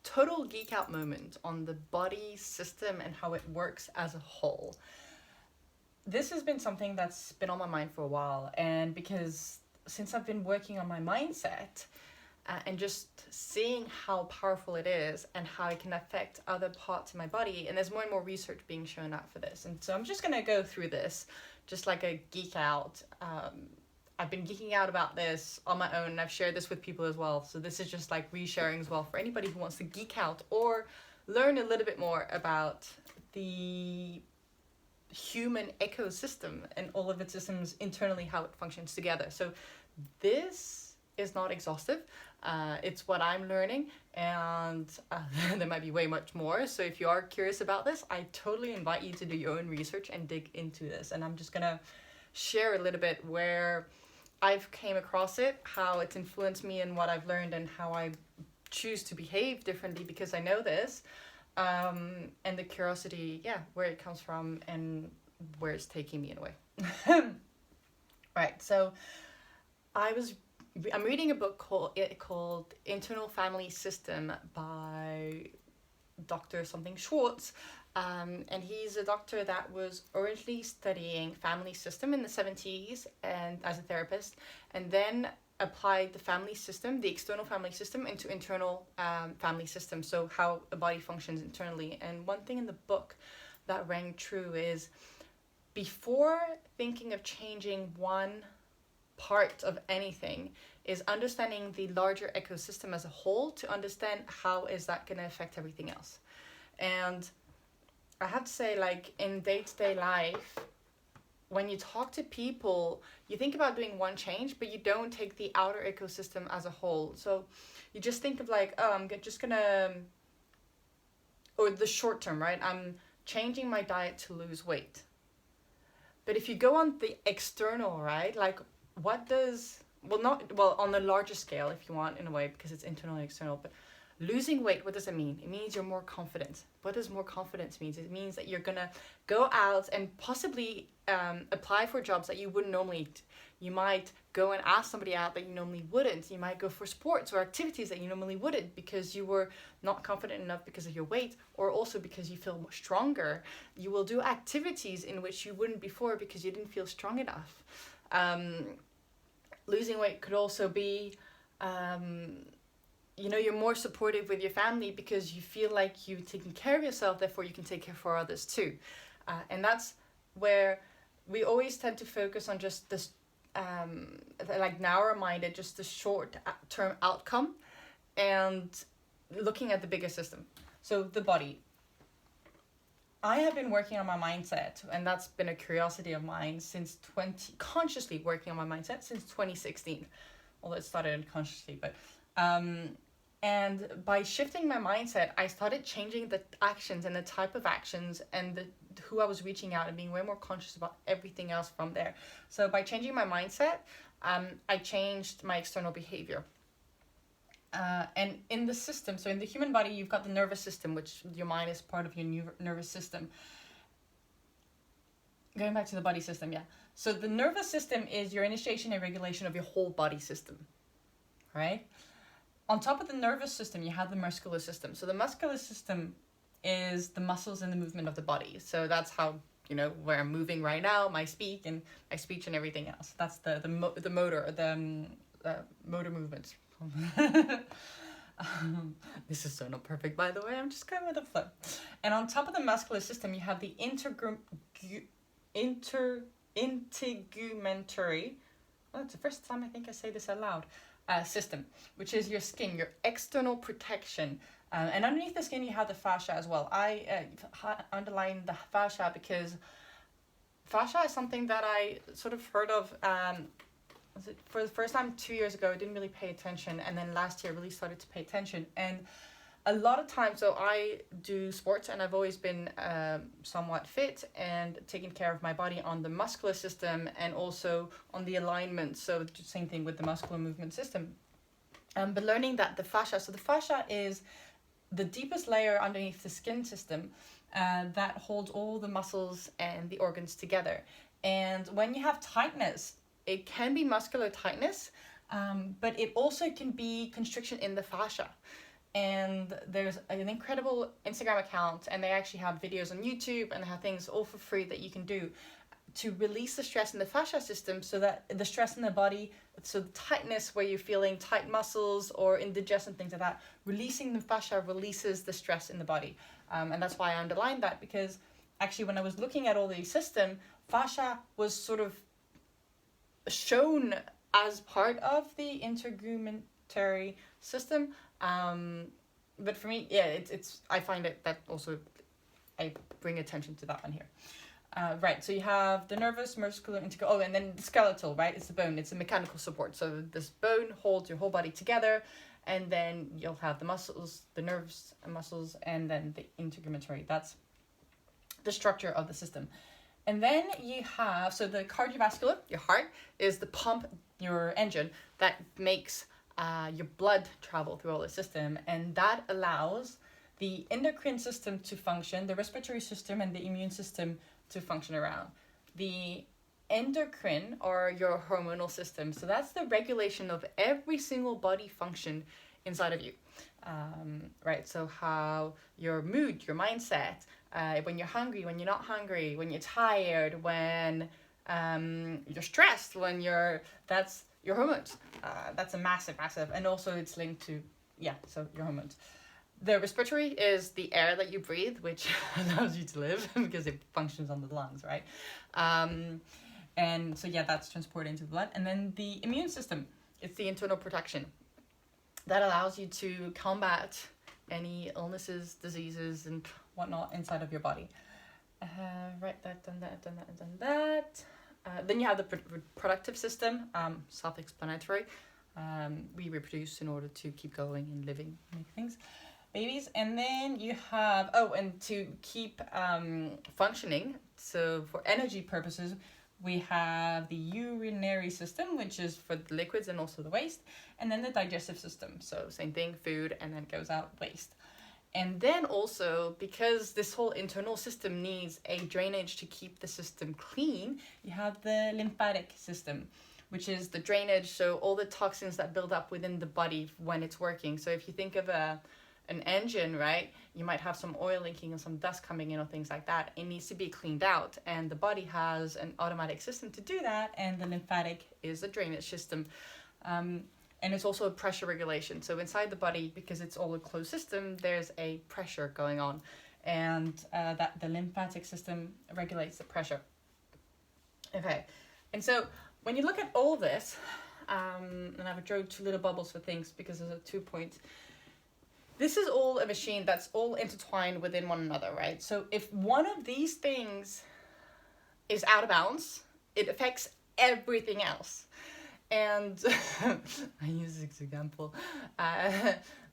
total geek out moment on the body system and how it works as a whole. This has been something that's been on my mind for a while, and because since I've been working on my mindset and just seeing how powerful it is and how it can affect other parts of my body, and there's more and more research being shown out for this, and so I'm just going to go through this just like a geek out. I've been geeking out about this on my own, and I've shared this with people as well, so this is just like resharing as well for anybody who wants to geek out or learn a little bit more about the human ecosystem and all of its systems internally, how it functions together. So this is not exhaustive. It's what I'm learning, and there might be way much more. So if you are curious about this, I totally invite you to do your own research and dig into this. And I'm just gonna share a little bit where I've came across it, how it's influenced me and what I've learned, and how I choose to behave differently because I know this. And the curiosity, where it comes from and where it's taking me in a way. Right, so I'm reading a book called Internal Family System by Dr. something Schwartz, and he's a doctor that was originally studying family system in the 70s and as a therapist, and then applied the family system, the external family system, into internal family system, so how a body functions internally. And one thing in the book that rang true is, before thinking of changing one part of anything, is understanding the larger ecosystem as a whole to understand how is that going to affect everything else. And I have to say, like, in day-to-day life, when you talk to people, you think about doing one change, but you don't take the outer ecosystem as a whole. So you just think of like, oh, I'm just gonna, or the short term, right? I'm changing my diet to lose weight. But if you go on the external, right? Like, what does, on the larger scale, if you want, in a way, because it's internal and external, but losing weight, what does it mean? It means you're more confident. What does more confidence mean? It means that you're gonna go out and possibly apply for jobs that you wouldn't normally. You might go and ask somebody out that you normally wouldn't. You might go for sports or activities that you normally wouldn't because you were not confident enough because of your weight, or also because you feel stronger. You will do activities in which you wouldn't before because you didn't feel strong enough. Losing weight could also be you're more supportive with your family because you feel like you've taken care of yourself, therefore you can take care for others too. And that's where we always tend to focus on just this, narrow-minded, just the short-term outcome, and looking at the bigger system. So the body. I have been working on my mindset, and that's been a curiosity of mine consciously working on my mindset since 2016. Although it started unconsciously, but and by shifting my mindset, I started changing the actions and the type of actions and who I was reaching out, and being way more conscious about everything else from there. So by changing my mindset, I changed my external behavior. And in the system, so in the human body, you've got the nervous system, which your mind is part of your nervous system. Going back to the body system, yeah. So the nervous system is your initiation and regulation of your whole body system, right? On top of the nervous system, you have the muscular system. So the muscular system is the muscles and the movement of the body. So that's how, where I'm moving right now, my speech and everything else. That's the motor, the motor movements. This is so not perfect, by the way. I'm just going with the flow. And on top of the muscular system, you have the integumentary. Oh, it's the first time I think I say this out loud. System, which is your skin, your external protection. And underneath the skin, you have the fascia as well. I underline the fascia because fascia is something that I sort of heard of for the first time 2 years ago. I didn't really pay attention, and then last year I really started to pay attention. And a lot of times, so I do sports, and I've always been somewhat fit and taking care of my body on the muscular system and also on the alignment. So same thing with the muscular movement system. But learning that the fascia, so the fascia is the deepest layer underneath the skin system that holds all the muscles and the organs together. And when you have tightness, it can be muscular tightness, but it also can be constriction in the fascia. And there's an incredible Instagram account, and they actually have videos on YouTube, and they have things all for free that you can do to release the stress in the fascia system, so that the stress in the body, so the tightness where you're feeling tight muscles or indigestion, things like that, releasing the fascia releases the stress in the body. And that's why I underlined that, because actually when I was looking at all these systems, fascia was sort of shown as part of the integumentary system. But for me, yeah, it's I find it that also I bring attention to that one here. Right, so you have the nervous, muscular, and then the skeletal, right? It's the bone, it's a mechanical support. So this bone holds your whole body together, and then you'll have the muscles, the nerves and muscles, and then the integumentary. That's the structure of the system. And then you have, so the cardiovascular, your heart, is the pump, your engine, that makes your blood travel through all the system, and that allows the endocrine system to function, the respiratory system and the immune system to function around. The endocrine, or your hormonal system, so that's the regulation of every single body function inside of you. Right, so how your mood, your mindset, when you're hungry, when you're not hungry, when you're tired, when you're stressed, that's your hormones. That's a massive, and also it's linked to, so your hormones. The respiratory is the air that you breathe, which allows you to live because it functions on the lungs, right? And so, that's transported into the blood. And then the immune system, it's the internal protection that allows you to combat any illnesses, diseases, and whatnot inside of your body. Right, done that. Then you have the reproductive system, self-explanatory. We reproduce in order to keep going and living, make things, babies. And then you have, and to keep functioning, so for energy purposes, we have the urinary system, which is for the liquids and also the waste, and then the digestive system, so same thing, food, and then goes out waste. And then also, because this whole internal system needs a drainage to keep the system clean, you have the lymphatic system, which is the drainage, so all the toxins that build up within the body when it's working. So if you think of an engine, right, you might have some oil leaking and some dust coming in or things like that. It needs to be cleaned out, and the body has an automatic system to do that, and the lymphatic is the drainage system. And it's also a pressure regulation. So inside the body, because it's all a closed system, there's a pressure going on, and that the lymphatic system regulates the pressure. Okay, and so when you look at all this, and I've drawn two little bubbles for things because there's 2 points. This is all a machine that's all intertwined within one another, right? So if one of these things is out of balance, it affects everything else. And I use this example.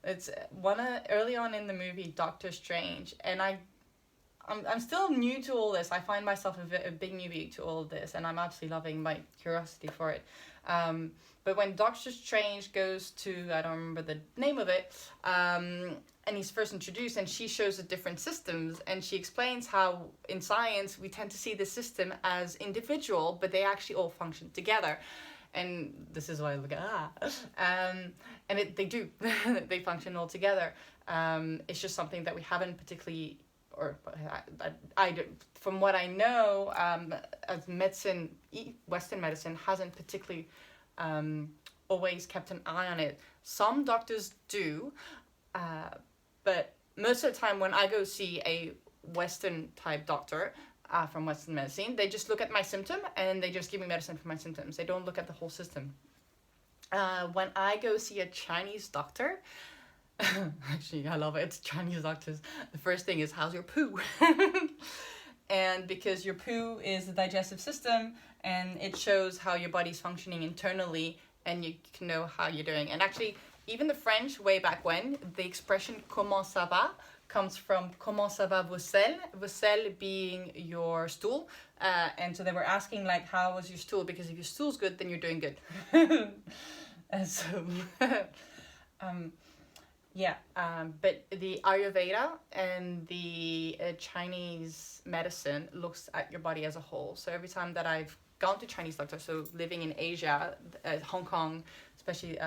It's one early on in the movie Doctor Strange, and I'm still new to all this. I find myself a big newbie to all of this, and I'm absolutely loving my curiosity for it. But when Doctor Strange goes to, I don't remember the name of it, and he's first introduced, and she shows the different systems, and she explains how in science we tend to see the system as individual, but they actually all function together. And this is why I look at and they do they function all together. It's just something that we haven't particularly, or I from what I know, as medicine, Western medicine hasn't particularly always kept an eye on it. Some doctors do, but most of the time when I go see a Western type doctor, from Western medicine, they just look at my symptom and they just give me medicine for my symptoms. They don't look at the whole system. When I go see a Chinese doctor, actually I love it, it's Chinese doctors, the first thing is, how's your poo? And because your poo is the digestive system, and it shows how your body's functioning internally, and you can know how you're doing. And actually, even the French, way back when, the expression comment ça va comes from comment ça va vos selles, vos selles being your stool. And so they were asking, like, how was your stool? Because if your stool's good, then you're doing good. And so, but the Ayurveda and the Chinese medicine looks at your body as a whole. So every time that I've gone to Chinese doctors, so living in Asia, Hong Kong, especially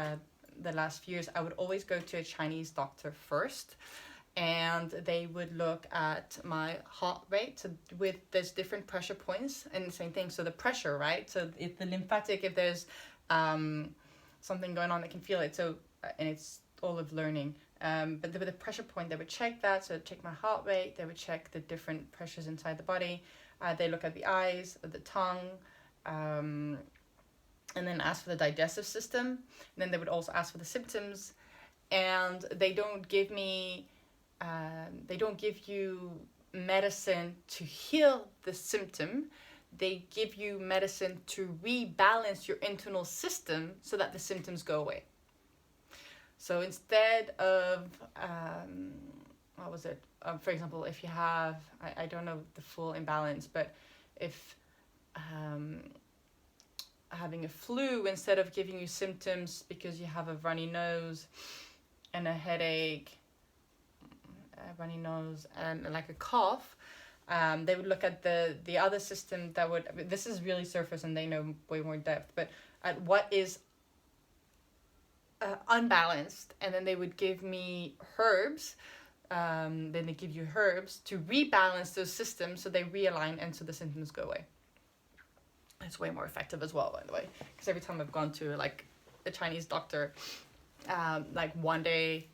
the last few years, I would always go to a Chinese doctor first, and they would look at my heart rate. So with there's different pressure points, and the same thing. So the pressure, right? So if the lymphatic, if there's something going on, they can feel it. So and it's all of learning. But with the pressure point, they would check that. So check my heart rate. They would check the different pressures inside the body. They look at the eyes, the tongue, and then ask for the digestive system. And then they would also ask for the symptoms. And they don't give me, they don't give you medicine to heal the symptom. They give you medicine to rebalance your internal system so that the symptoms go away. So instead of, what was it? For example, if you have, I don't know the full imbalance, but if having a flu, instead of giving you symptoms because you have a runny nose and a headache, and like a cough, they would look at the other system that would, this is really surface and they know way more depth, but at what is unbalanced, and then they would give me herbs. Then they give you herbs to rebalance those systems so they realign and so the symptoms go away. It's way more effective as well, by the way, because every time I've gone to like a Chinese doctor, like 1 day,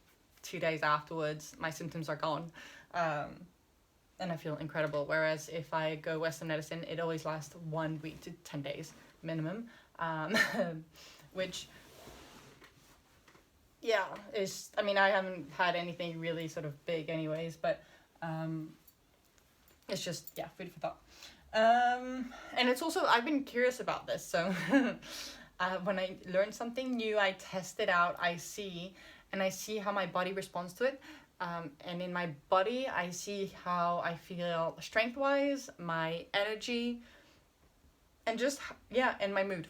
2 days afterwards, my symptoms are gone, and I feel incredible. Whereas if I go Western medicine, it always lasts 1 week to 10 days minimum, which, yeah, is, I mean, I haven't had anything really sort of big anyways, but it's just, yeah, food for thought. And it's also, I've been curious about this, so when I learn something new, I test it out, I see how my body responds to it. And in my body, I see how I feel strength-wise, my energy, and just, yeah, and my mood.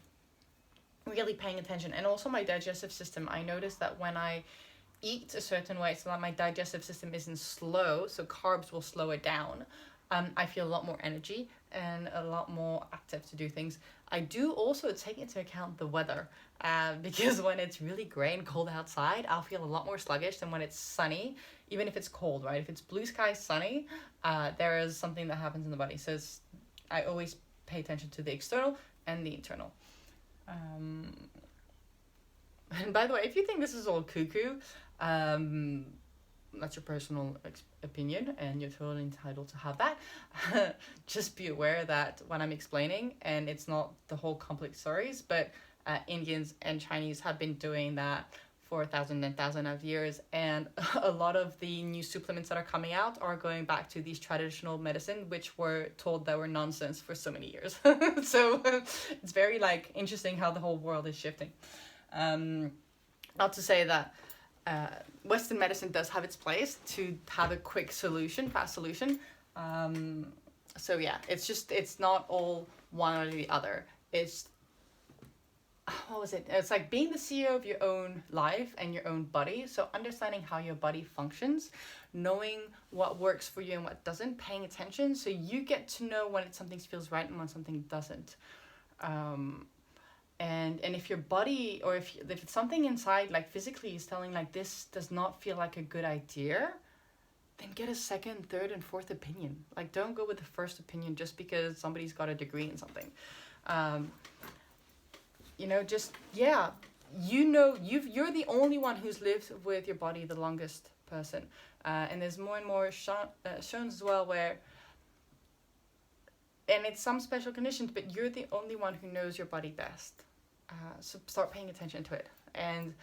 Really paying attention. And also my digestive system. I notice that when I eat a certain way, so that my digestive system isn't slow, so carbs will slow it down, I feel a lot more energy and a lot more active to do things. I do also take into account the weather, because when it's really grey and cold outside, I'll feel a lot more sluggish than when it's sunny, even if it's cold, right? If it's blue sky sunny, there is something that happens in the body. So I always pay attention to the external and the internal. And by the way, if you think this is all cuckoo, that's your personal opinion and you're totally entitled to have that. Just be aware that when I'm explaining, and it's not the whole complex stories, but Indians and Chinese have been doing that for thousands of years, and a lot of the new supplements that are coming out are going back to these traditional medicine, which were told that were nonsense for so many years. So it's very like interesting how the whole world is shifting. Not to say that Western medicine does have its place to have a quick solution, fast solution. So yeah, it's not all one or the other. What was it? It's like being the CEO of your own life and your own body. So understanding how your body functions, knowing what works for you and what doesn't, paying attention. So you get to know when something feels right and when something doesn't. And if your body, or if it's something inside, like physically is telling like this does not feel like a good idea, then get a second, third, and fourth opinion. Like don't go with the first opinion just because somebody's got a degree in something. Just, yeah, you're the only one who's lived with your body the longest person. And there's more and more shown as well where, and it's some special conditions, but you're the only one who knows your body best. So start paying attention to it. And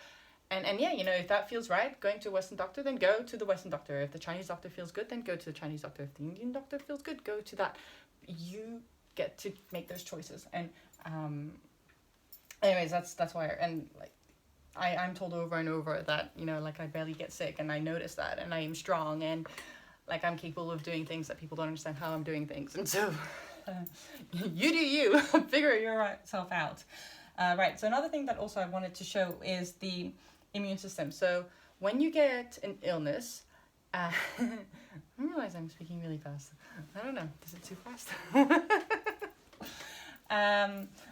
yeah, if that feels right, going to a Western doctor, then go to the Western doctor. If the Chinese doctor feels good, then go to the Chinese doctor. If the Indian doctor feels good, go to that. You get to make those choices. And, anyways, that's why, and like, I'm told over and over that, like I barely get sick, and I notice that, and I am strong, and like I'm capable of doing things that people don't understand how I'm doing things. And so you do you, figure yourself out. Right, so another thing that also I wanted to show is the immune system. So when you get an illness, I realize I'm speaking really fast. I don't know, is it too fast?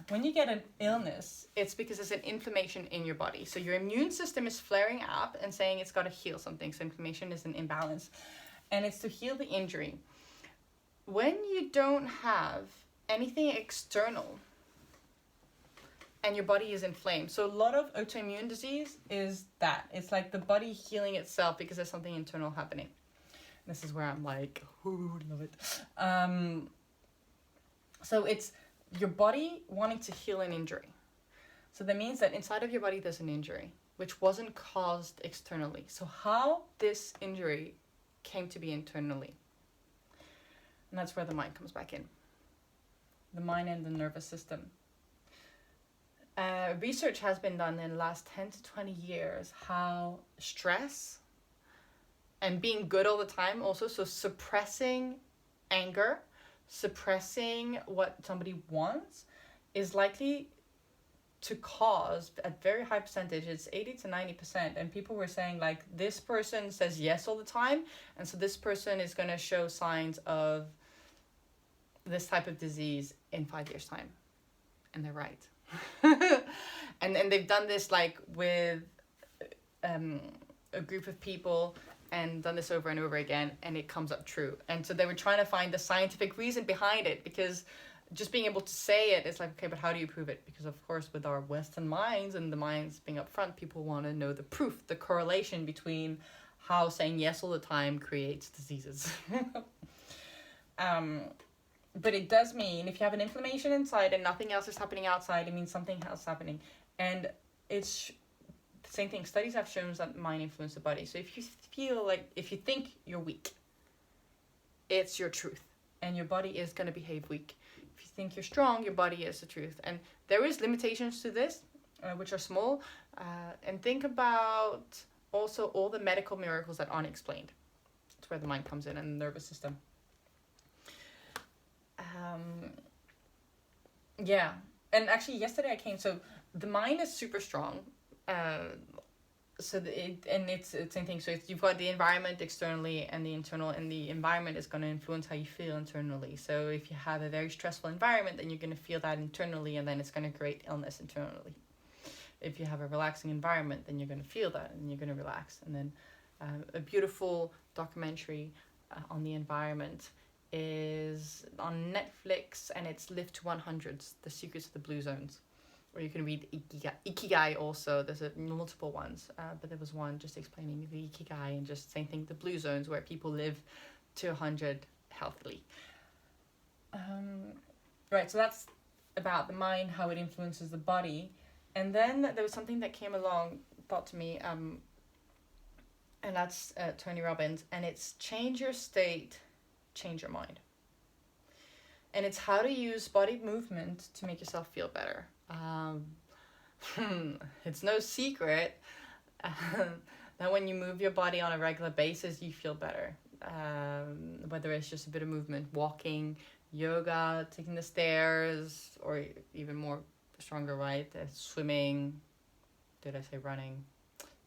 When you get an illness, it's because there's an inflammation in your body. So your immune system is flaring up and saying it's got to heal something. So inflammation is an imbalance. And it's to heal the injury. When you don't have anything external and your body is inflamed. So a lot of autoimmune disease is that. It's like the body healing itself because there's something internal happening. This is where I'm like, ooh, love it. So it's your body wanting to heal an injury. So that means that inside of your body there's an injury, which wasn't caused externally. So how this injury came to be internally. And that's where the mind comes back in. The mind and the nervous system. Research has been done in the last 10 to 20 years how stress and being good all the time also, so suppressing anger, suppressing what somebody wants is likely to cause, at very high percentage, it's 80 to 90%. And people were saying like, this person says yes all the time, and so this person is going to show signs of this type of disease in 5 years' time. And they're right. and they've done this like with a group of people and done this over and over again, and it comes up true. And so they were trying to find the scientific reason behind it, because just being able to say it is like, okay, but how do you prove it? Because of course with our Western minds and the minds being up front, people want to know the proof, the correlation between how saying yes all the time creates diseases. But it does mean if you have an inflammation inside and nothing else is happening outside, it means something else is happening. And it's the same thing. Studies have shown that mind influences the body. So if you feel like, if you think you're weak, it's your truth. And your body is going to behave weak. If you think you're strong, your body is the truth. And there is limitations to this, which are small. And think about also all the medical miracles that aren't explained. That's where the mind comes in, and the nervous system. Yeah, and actually yesterday I came, so the mind is super strong, it's the same thing. So you've got the environment externally and the internal, and the environment is going to influence how you feel internally. So if you have a very stressful environment, then you're going to feel that internally, and then it's going to create illness internally. If you have a relaxing environment, then you're going to feel that and you're going to relax. And then a beautiful documentary on the environment is on Netflix, and it's Live to 100, The Secrets of the Blue Zones. Or you can read Ikigai also. There's multiple ones, but there was one just explaining the Ikigai and just same thing, the blue zones where people live to 100 healthily. Right, so that's about the mind, how it influences the body. And then there was something that came along, thought to me, and that's Tony Robbins, and it's change your state, change your mind. And it's how to use body movement to make yourself feel better. It's no secret that when you move your body on a regular basis, you feel better. Whether it's just a bit of movement, walking, yoga, taking the stairs, or even more stronger, right? Swimming. Did I say running?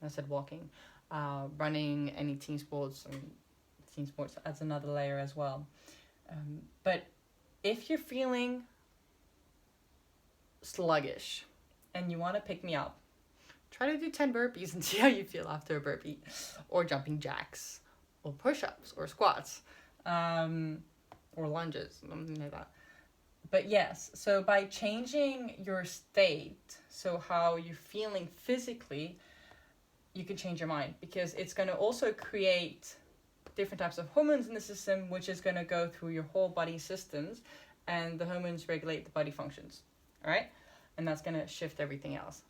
I said walking. Running, any team sports. Team sports adds another layer as well. But if you're feeling sluggish and you want to pick me up, try to do 10 burpees and see how you feel after a burpee, or jumping jacks, or push-ups, or squats, or lunges, something like that. But yes, so by changing your state, so how you're feeling physically, you can change your mind, because it's going to also create different types of hormones in the system, which is going to go through your whole body systems, and the hormones regulate the body functions, all right? And that's going to shift everything else.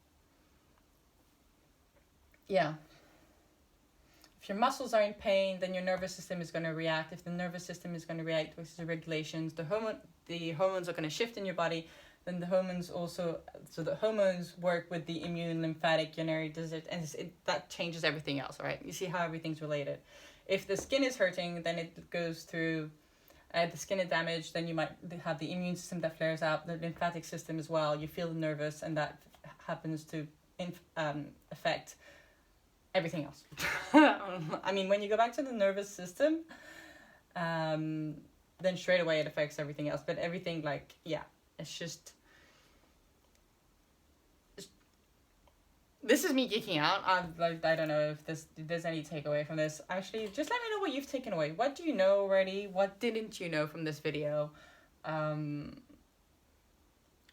Yeah. If your muscles are in pain, then your nervous system is going to react. If the nervous system is going to react with the regulations, the hormones are going to shift in your body. Then the hormones also, so the hormones work with the immune, lymphatic, urinary desert, and that changes everything else, right? You see how everything's related. If the skin is hurting, then it goes through, the skin is damaged, then you might have the immune system that flares out, the lymphatic system as well. You feel nervous, and that happens to affect everything else. I mean, when you go back to the nervous system, then straight away it affects everything else. But everything, like, yeah, It's just, this is me geeking out. I don't know if there's any takeaway from this. Actually, just let me know what you've taken away. What do you know already? What didn't you know from this video?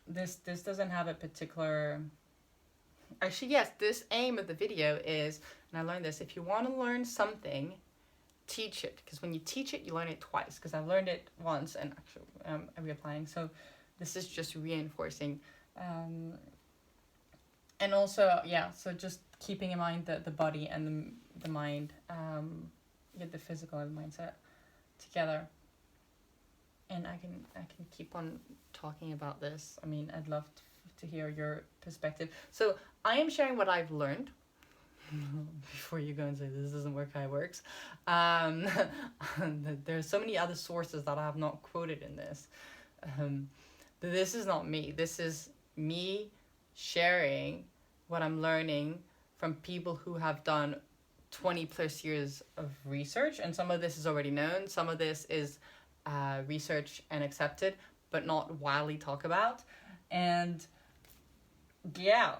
This doesn't have a particular... Actually, yes, this aim of the video is, and I learned this, if you want to learn something, teach it. Because when you teach it, you learn it twice. Because I've learned it once, and actually I'm reapplying. So this is just reinforcing. And also, yeah, so just keeping in mind the body and the mind, get the physical and mindset together. And I can keep on talking about this. I mean, I'd love to hear your perspective. So I am sharing what I've learned. Before you go and say this doesn't work how it works. There's so many other sources that I have not quoted in this. This is not me. This is me sharing what I'm learning from people who have done 20 plus years of research. And some of this is already known. Some of this is research and accepted, but not widely talked about. And yeah,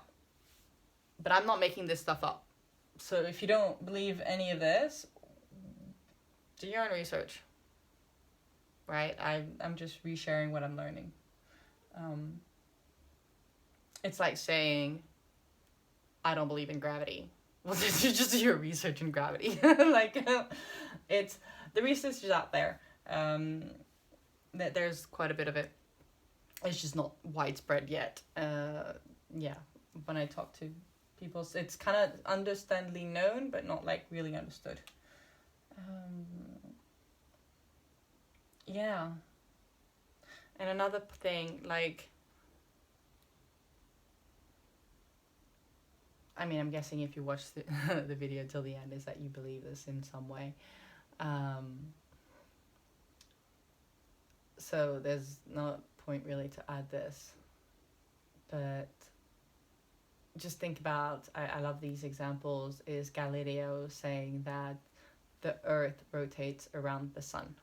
but I'm not making this stuff up. So if you don't believe any of this, do your own research, right? I'm just resharing what I'm learning. It's like saying, I don't believe in gravity. Well, just do your research in gravity. Like, it's, the research is out there. There's quite a bit of it. It's just not widespread yet. Yeah, when I talk to people, it's kind of understandably known, but not like really understood. Yeah. And another thing, like, I mean, I'm guessing if you watch the video till the end is that you believe this in some way. So there's no point really to add this. But just think about, I love these examples, is Galileo saying that the earth rotates around the sun.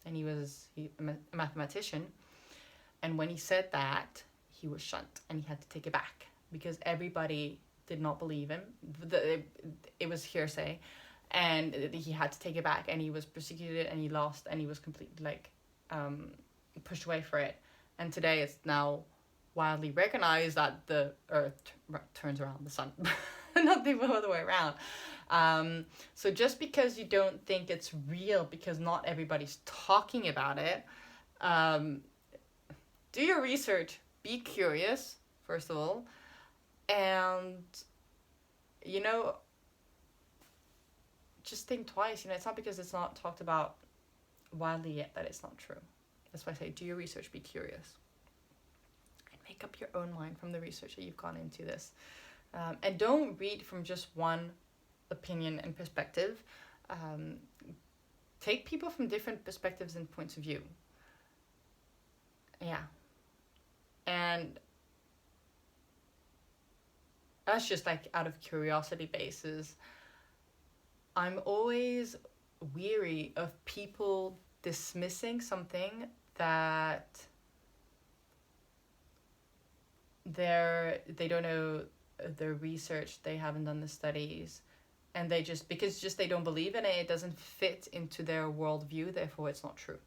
And he was a mathematician. And when he said that, he was shunned and he had to take it back because everybody did not believe him. It was hearsay, and he had to take it back, and he was persecuted, and he lost, and he was completely like pushed away for it. And today it's now widely recognized that the earth turns around the sun, not the other way around. So just because you don't think it's real because not everybody's talking about it, do your research, be curious, first of all, and, you know, just think twice. You know, it's not because it's not talked about widely yet that it's not true. That's why I say do your research, be curious, and make up your own mind from the research that you've gone into this. And don't read from just one opinion and perspective. Take people from different perspectives and points of view. Yeah. And that's just like out of curiosity basis. I'm always weary of people dismissing something that they don't know the research, they haven't done the studies, and they just, because just they don't believe in it, it doesn't fit into their worldview, therefore it's not true.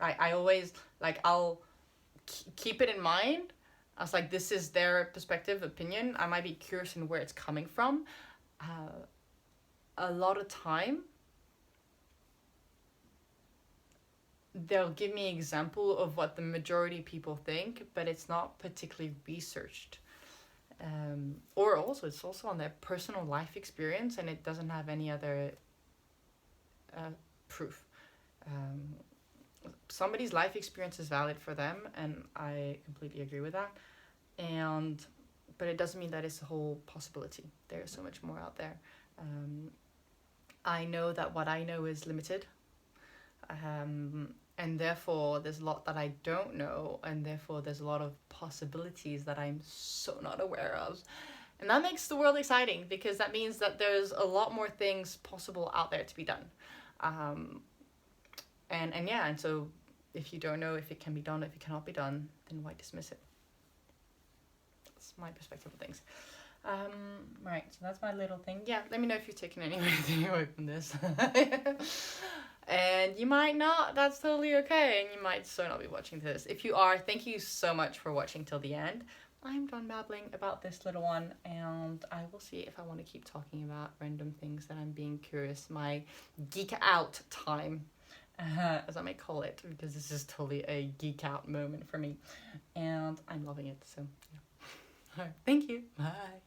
I always, like, I'll keep it in mind. I was like, this is their perspective, opinion. I might be curious in where it's coming from. A lot of time, they'll give me an example of what the majority of people think, but it's not particularly researched. Or also, it's also on their personal life experience, and it doesn't have any other proof. Somebody's life experience is valid for them, and I completely agree with that. But it doesn't mean that it's a whole possibility. There's so much more out there. I know that what I know is limited, and therefore there's a lot that I don't know, and therefore there's a lot of possibilities that I'm so not aware of. And that makes the world exciting, because that means that there's a lot more things possible out there to be done. And so if you don't know if it can be done, if it cannot be done, then why dismiss it? That's my perspective of things. Right, so that's my little thing. Yeah, let me know if you've taken anything away from this. And you might not, that's totally okay, and you might so not be watching this. If you are, thank you so much for watching till the end. I'm done babbling about this little one, and I will see if I want to keep talking about random things that I'm being curious. My geek out time, as I may call it, because this is totally a geek out moment for me, and I'm loving it. So yeah. All right, thank you. Bye.